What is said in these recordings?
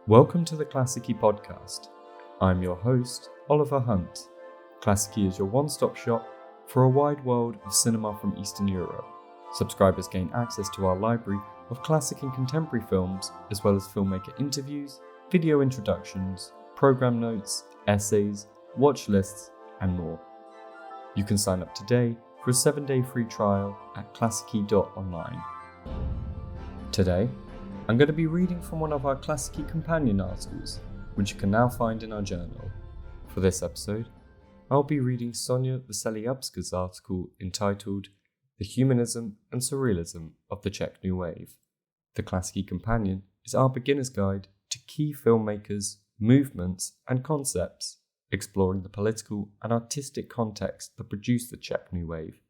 Welcome to the Klassiki Podcast. I'm your host, Oliver Hunt. Klassiki is your one-stop shop for a wide world of cinema from Eastern Europe. Subscribers gain access to our library of classic and contemporary films, as well as filmmaker interviews, video introductions, program notes, essays, watch lists, and more. You can sign up today for a 7-day free trial at klassiki.online. Today, I'm going to be reading from one of our Klassiki companion articles, which you can now find in our journal. For this episode, I'll be reading Sonia Veseliupska's article entitled The Humanism and Surrealism of the Czech New Wave. The Klassiki Companion is our beginner's guide to key filmmakers, movements, and concepts, exploring the political and artistic context that produced the Czech New Wave,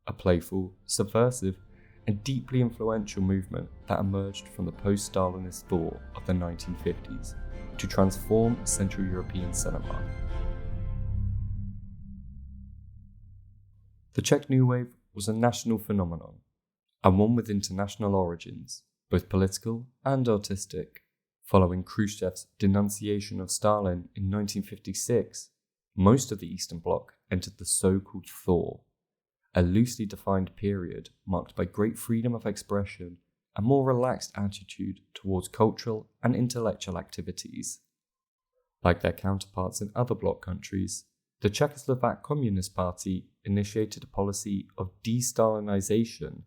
a playful, subversive, and deeply influential movement that emerged from the post-Stalinist thaw of the 1950s to transform Central European cinema. The Czech New Wave was a national phenomenon, and one with international origins, both political and artistic. Following Khrushchev's denunciation of Stalin in 1956, most of the Eastern Bloc entered the so-called thaw, a loosely defined period marked by great freedom of expression and more relaxed attitude towards cultural and intellectual activities. Like their counterparts in other Bloc countries, the Czechoslovak Communist Party initiated a policy of de-Stalinization,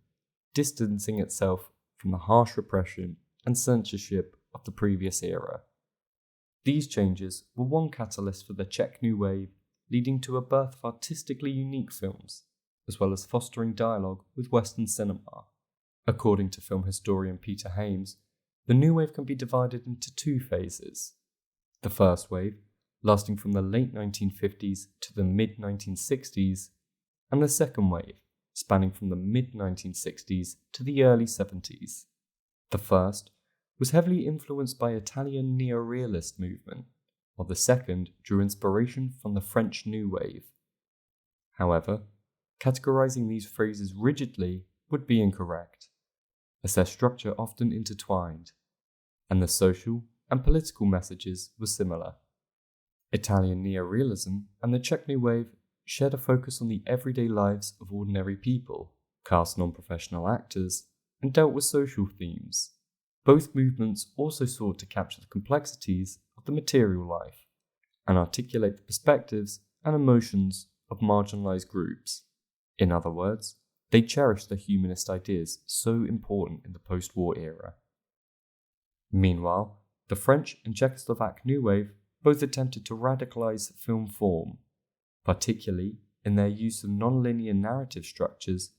distancing itself from the harsh repression and censorship of the previous era. These changes were one catalyst for the Czech New Wave, leading to a birth of artistically unique films, as well as fostering dialogue with Western cinema. According to film historian Peter Hames, the New Wave can be divided into two phases. The first wave, lasting from the late 1950s to the mid-1960s, and the second wave, spanning from the mid-1960s to the early 70s. The first was heavily influenced by Italian neorealist movement, while the second drew inspiration from the French New Wave. However, categorizing these phases rigidly would be incorrect, as their structure often intertwined, and the social and political messages were similar. Italian neorealism and the Czech New Wave shared a focus on the everyday lives of ordinary people, cast non-professional actors, and dealt with social themes. Both movements also sought to capture the complexities of the material life and articulate the perspectives and emotions of marginalized groups. In other words, they cherished the humanist ideas so important in the post-war era. Meanwhile, the French and Czechoslovak New Wave both attempted to radicalize film form, particularly in their use of non-linear narrative structures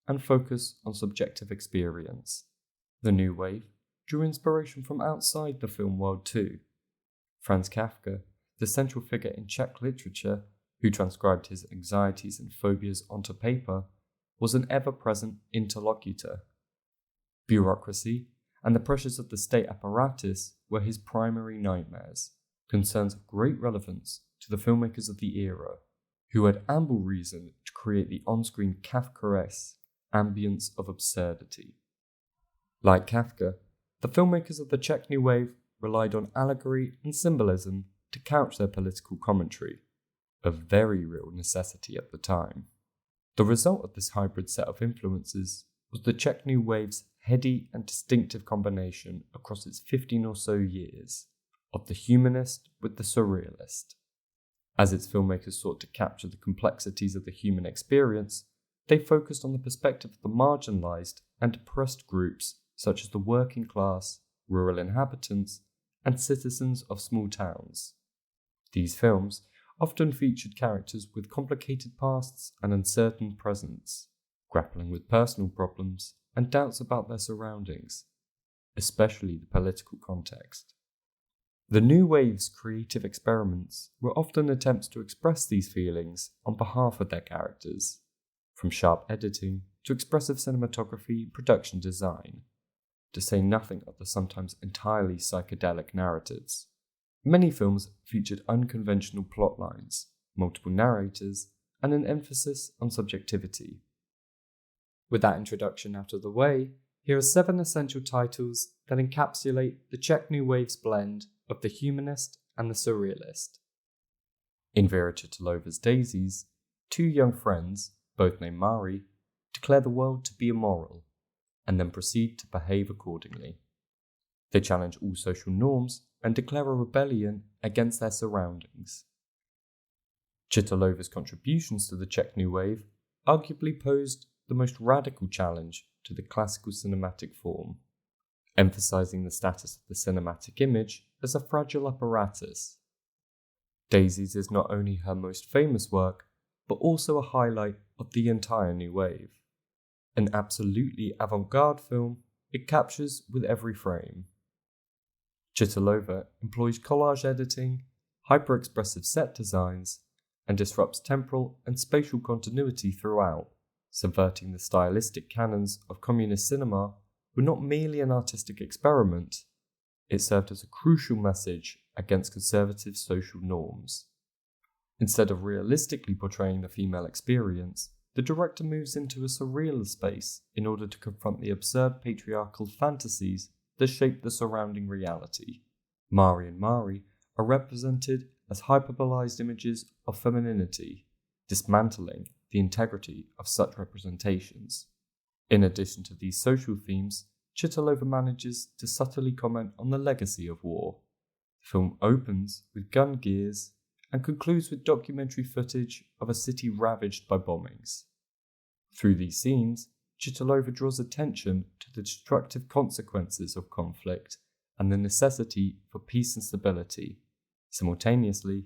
and focus on subjective experience. The New Wave drew inspiration from outside the film world too. Franz Kafka, the central figure in Czech literature, who transcribed his anxieties and phobias onto paper, was an ever-present interlocutor. Bureaucracy and the pressures of the state apparatus were his primary nightmares, concerns of great relevance to the filmmakers of the era, who had ample reason to create the on-screen Kafkaesque ambience of absurdity. Like Kafka, the filmmakers of the Czech New Wave relied on allegory and symbolism to couch their political commentary, a very real necessity at the time. The result of this hybrid set of influences was the Czech New Wave's heady and distinctive combination across its 15 or so years of the humanist with the surrealist. As its filmmakers sought to capture the complexities of the human experience, they focused on the perspective of the marginalized and oppressed groups such as the working class, rural inhabitants, and citizens of small towns. These films often featured characters with complicated pasts and uncertain presents, grappling with personal problems and doubts about their surroundings, especially the political context. The New Wave's creative experiments were often attempts to express these feelings on behalf of their characters, from sharp editing to expressive cinematography and production design, to say nothing of the sometimes entirely psychedelic narratives. Many films featured unconventional plot lines, multiple narrators, and an emphasis on subjectivity. With that introduction out of the way, here are 7 essential titles that encapsulate the Czech New Wave's blend of the humanist and the surrealist. In Vera Chytilova's Daisies, two young friends, both named Mari, declare the world to be immoral, and then proceed to behave accordingly. They challenge all social norms and declare a rebellion against their surroundings. Chytilova's contributions to the Czech New Wave arguably posed the most radical challenge to the classical cinematic form, emphasizing the status of the cinematic image as a fragile apparatus. Daisies is not only her most famous work, but also a highlight of the entire New Wave. An absolutely avant-garde film, it captures with every frame. Chytilova employs collage editing, hyper-expressive set designs, and disrupts temporal and spatial continuity throughout, subverting the stylistic canons of communist cinema were not merely an artistic experiment, it served as a crucial message against conservative social norms. Instead of realistically portraying the female experience, the director moves into a surrealist space in order to confront the absurd patriarchal fantasies that shape the surrounding reality. Mari and Mari are represented as hyperbolized images of femininity, dismantling the integrity of such representations. In addition to these social themes, Chytilova manages to subtly comment on the legacy of war. The film opens with gun gears and concludes with documentary footage of a city ravaged by bombings. Through these scenes, Chytilova draws attention to the destructive consequences of conflict and the necessity for peace and stability. Simultaneously,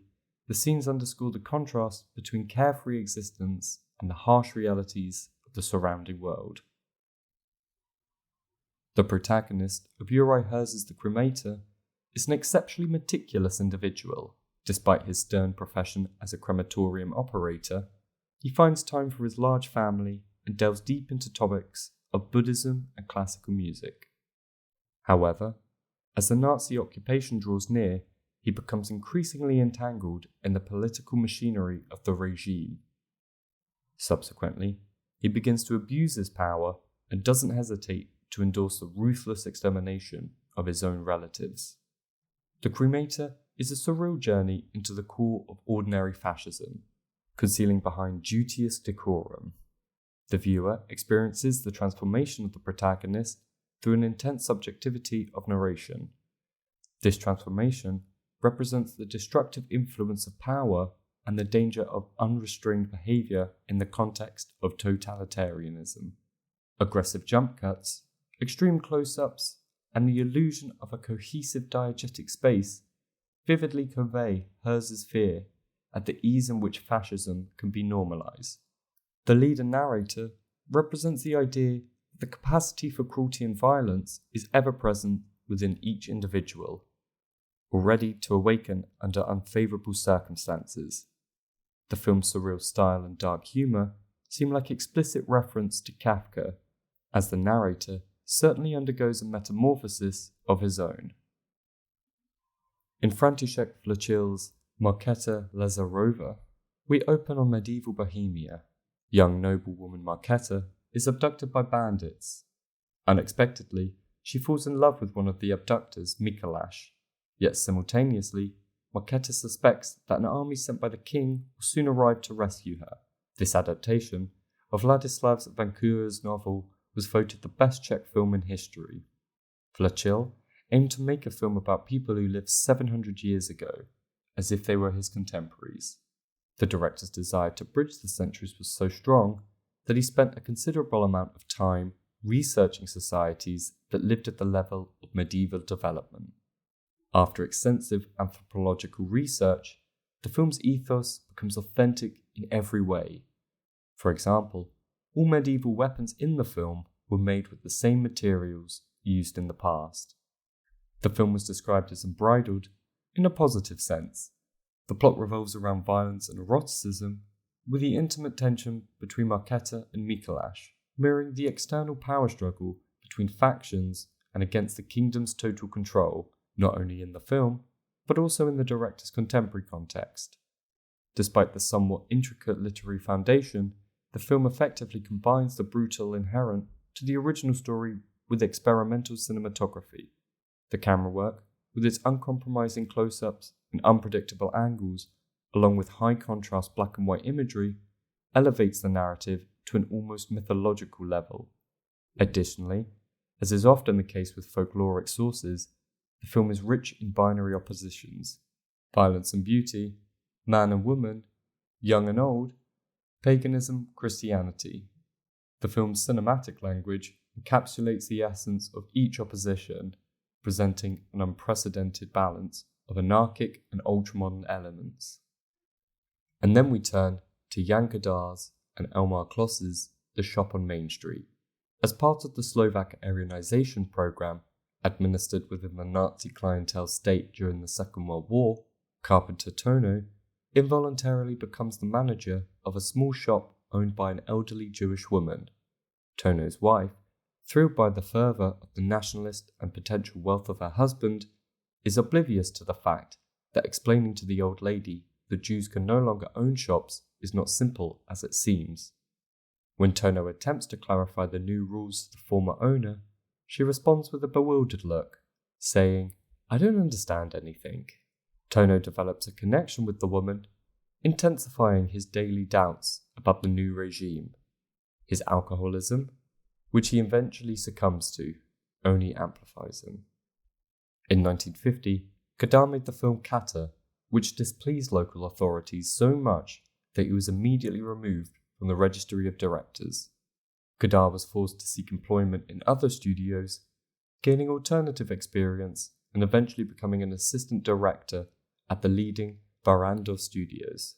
the scenes underscore the contrast between carefree existence and the harsh realities of the surrounding world. The protagonist of Uri Herz's The Cremator is an exceptionally meticulous individual. Despite his stern profession as a crematorium operator, he finds time for his large family and delves deep into topics of Buddhism and classical music. However, as the Nazi occupation draws near, he becomes increasingly entangled in the political machinery of the regime. Subsequently, he begins to abuse his power and doesn't hesitate to endorse the ruthless extermination of his own relatives. The Cremator is a surreal journey into the core of ordinary fascism, concealing behind duteous decorum. The viewer experiences the transformation of the protagonist through an intense subjectivity of narration. This transformation represents the destructive influence of power and the danger of unrestrained behavior in the context of totalitarianism. Aggressive jump cuts, extreme close-ups, and the illusion of a cohesive diegetic space vividly convey Herz's fear at the ease in which fascism can be normalized. The leader narrator represents the idea that the capacity for cruelty and violence is ever present within each individual, ready to awaken under unfavorable circumstances. The film's surreal style and dark humor seem like explicit reference to Kafka, as the narrator certainly undergoes a metamorphosis of his own. In František Vlachil's Markéta Lazarova, we open on medieval Bohemia. Young noblewoman Markéta is abducted by bandits. Unexpectedly, she falls in love with one of the abductors, Mikuláš. Yet simultaneously, Markéta suspects that an army sent by the king will soon arrive to rescue her. This adaptation of Ladislas Vancour's novel was voted the best Czech film in history. Vlachil aimed to make a film about people who lived 700 years ago, as if they were his contemporaries. The director's desire to bridge the centuries was so strong that he spent a considerable amount of time researching societies that lived at the level of medieval development. After extensive anthropological research, the film's ethos becomes authentic in every way. For example, all medieval weapons in the film were made with the same materials used in the past. The film was described as unbridled in a positive sense. The plot revolves around violence and eroticism, with the intimate tension between Markéta and Mikuláš mirroring the external power struggle between factions and against the kingdom's total control, not only in the film, but also in the director's contemporary context. Despite the somewhat intricate literary foundation, the film effectively combines the brutal inherent to the original story with experimental cinematography. The camera work, with its uncompromising close-ups and unpredictable angles, along with high-contrast black and white imagery, elevates the narrative to an almost mythological level. Additionally, as is often the case with folkloric sources, the film is rich in binary oppositions: violence and beauty, man and woman, young and old, paganism, Christianity. The film's cinematic language encapsulates the essence of each opposition, presenting an unprecedented balance of anarchic and ultramodern elements. And then we turn to Jan Kadar's and Elmar Kloss's The Shop on Main Street. As part of the Slovak Aryanization program administered within the Nazi clientele state during the Second World War, carpenter Tono involuntarily becomes the manager of a small shop owned by an elderly Jewish woman. Tono's wife, thrilled by the fervour of the nationalist and potential wealth of her husband, is oblivious to the fact that explaining to the old lady that Jews can no longer own shops is not simple as it seems. When Tono attempts to clarify the new rules to the former owner, she responds with a bewildered look, saying, "I don't understand anything." Tono develops a connection with the woman, intensifying his daily doubts about the new regime. His alcoholism, which he eventually succumbs to, only amplifies him. In 1950, Kadar made the film Kata, which displeased local authorities so much that he was immediately removed from the registry of directors. Kadar was forced to seek employment in other studios, gaining alternative experience and eventually becoming an assistant director at the leading Barrandov Studios.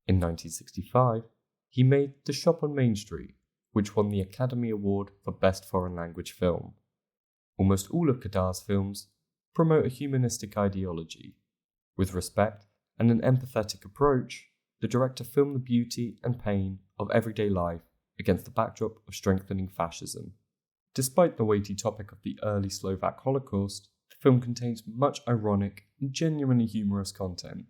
In 1965, he made The Shop on Main Street, which won the Academy Award for Best Foreign Language Film. Almost all of Kadar's films promote a humanistic ideology. With respect and an empathetic approach, the director filmed the beauty and pain of everyday life against the backdrop of strengthening fascism. Despite the weighty topic of the early Slovak Holocaust, the film contains much ironic and genuinely humorous content.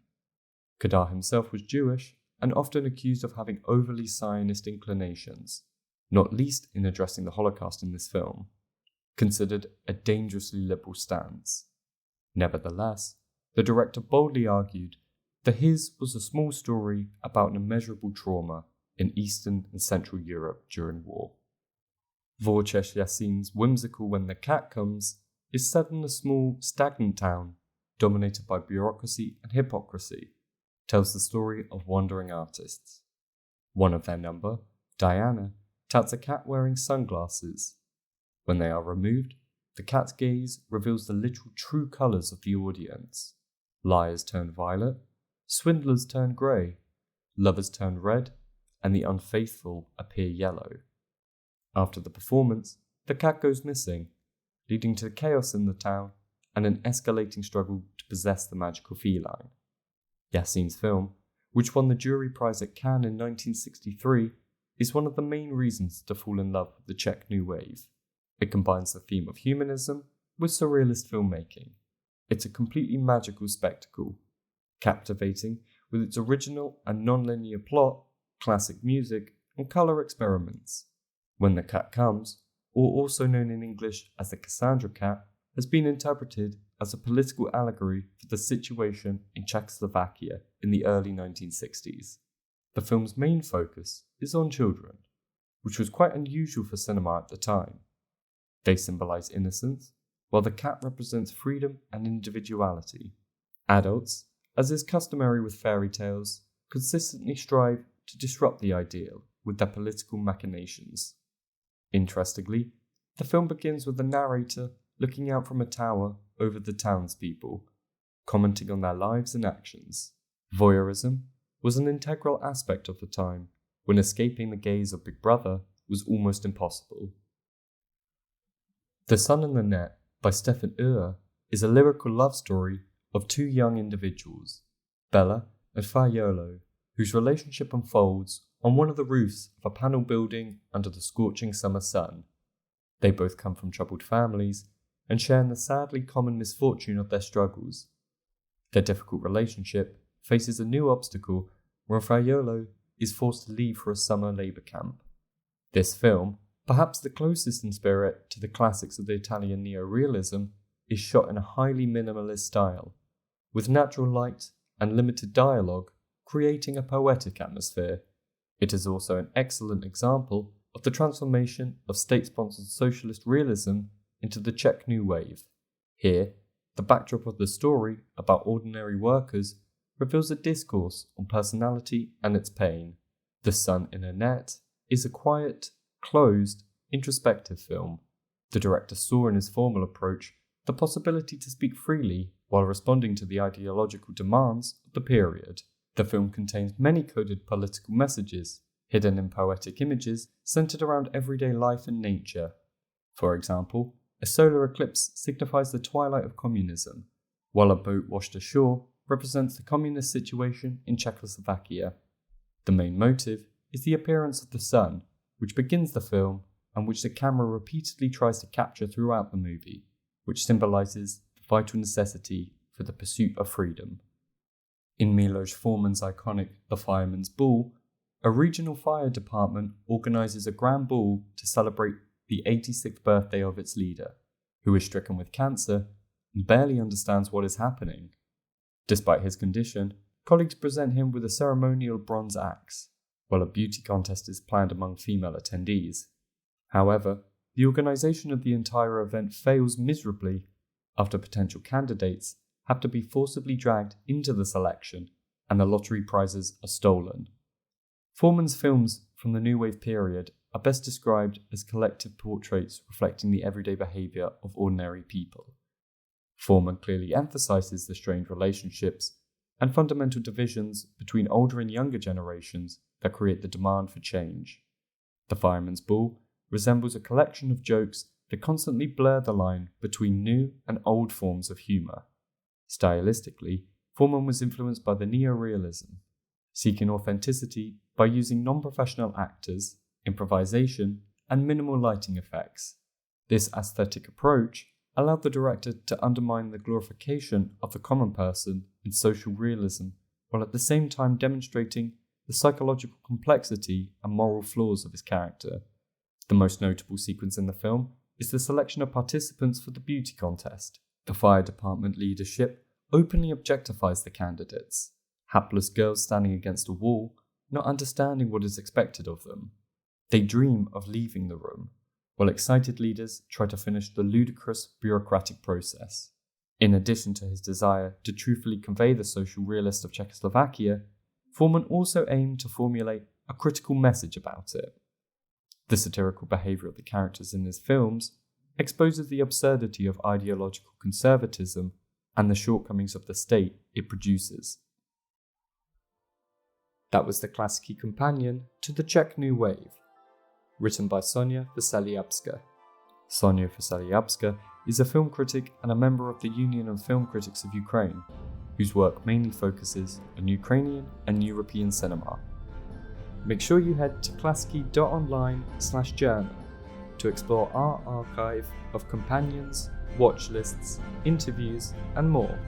Kadar himself was Jewish and often accused of having overly Zionist inclinations, not least in addressing the Holocaust in this film, considered a dangerously liberal stance. Nevertheless, the director boldly argued that his was a small story about an immeasurable trauma in Eastern and Central Europe during war. Wojciech Jasin's whimsical When the Cat Comes is set in a small, stagnant town dominated by bureaucracy and hypocrisy, tells the story of wandering artists. One of their number, Diana, touts a cat wearing sunglasses. When they are removed, the cat's gaze reveals the literal true colours of the audience. Liars turn violet, swindlers turn grey, lovers turn red, and the unfaithful appear yellow. After the performance, the cat goes missing, leading to chaos in the town and an escalating struggle to possess the magical feline. Jasin's film, which won the jury prize at Cannes in 1963, is one of the main reasons to fall in love with the Czech New Wave. It combines the theme of humanism with surrealist filmmaking. It's a completely magical spectacle, captivating with its original and non-linear plot, classic music, and colour experiments. When the Cat Comes, or also known in English as the Cassandra Cat, has been interpreted as a political allegory for the situation in Czechoslovakia in the early 1960s. The film's main focus is on children, which was quite unusual for cinema at the time. They symbolise innocence, while the cat represents freedom and individuality. Adults, as is customary with fairy tales, consistently strive to disrupt the ideal with their political machinations. Interestingly, the film begins with the narrator looking out from a tower over the townspeople, commenting on their lives and actions. Voyeurism was an integral aspect of the time, when escaping the gaze of Big Brother was almost impossible. The Sun and the Net by Stefan Uhr is a lyrical love story of two young individuals, Bella and Faiolo, whose relationship unfolds on one of the roofs of a panel building under the scorching summer sun. They both come from troubled families and share in the sadly common misfortune of their struggles. Their difficult relationship faces a new obstacle when Faiolo is forced to leave for a summer labour camp. This film, perhaps the closest in spirit to the classics of the Italian neorealism, is shot in a highly minimalist style, with natural light and limited dialogue creating a poetic atmosphere. It is also an excellent example of the transformation of state-sponsored socialist realism into the Czech New Wave. Here, the backdrop of the story about ordinary workers reveals a discourse on personality and its pain. The Sun in a Net is a quiet, closed, introspective film. The director saw in his formal approach the possibility to speak freely while responding to the ideological demands of the period. The film contains many coded political messages, hidden in poetic images centered around everyday life and nature. For example, a solar eclipse signifies the twilight of communism, while a boat washed ashore represents the communist situation in Czechoslovakia. The main motive is the appearance of the sun, which begins the film and which the camera repeatedly tries to capture throughout the movie, which symbolizes the vital necessity for the pursuit of freedom. In Milos Forman's iconic The Fireman's Ball, a regional fire department organizes a grand ball to celebrate the 86th birthday of its leader, who is stricken with cancer and barely understands what is happening. Despite his condition, colleagues present him with a ceremonial bronze axe, while a beauty contest is planned among female attendees. However, the organization of the entire event fails miserably after potential candidates have to be forcibly dragged into the selection and the lottery prizes are stolen. Forman's films from the New Wave period are best described as collective portraits reflecting the everyday behaviour of ordinary people. Forman clearly emphasises the strained relationships and fundamental divisions between older and younger generations that create the demand for change. The Fireman's Ball resembles a collection of jokes that constantly blur the line between new and old forms of humour. Stylistically, Forman was influenced by the neorealism, seeking authenticity by using non-professional actors, improvisation, and minimal lighting effects. This aesthetic approach allowed the director to undermine the glorification of the common person in social realism, while at the same time demonstrating the psychological complexity and moral flaws of his character. The most notable sequence in the film is the selection of participants for the beauty contest. The fire department leadership openly objectifies the candidates, hapless girls standing against a wall, not understanding what is expected of them. They dream of leaving the room, while excited leaders try to finish the ludicrous bureaucratic process. In addition to his desire to truthfully convey the social realist of Czechoslovakia, Forman also aimed to formulate a critical message about it. The satirical behaviour of the characters in his films exposes the absurdity of ideological conservatism and the shortcomings of the state it produces. That was the Klassiki companion to the Czech New Wave, written by Sonia Vasilievska. Sonia Vasilievska is a film critic and a member of the Union of Film Critics of Ukraine, whose work mainly focuses on Ukrainian and European cinema. Make sure you head to klassiki.online/journal to explore our archive of companions, watch lists, interviews, and more.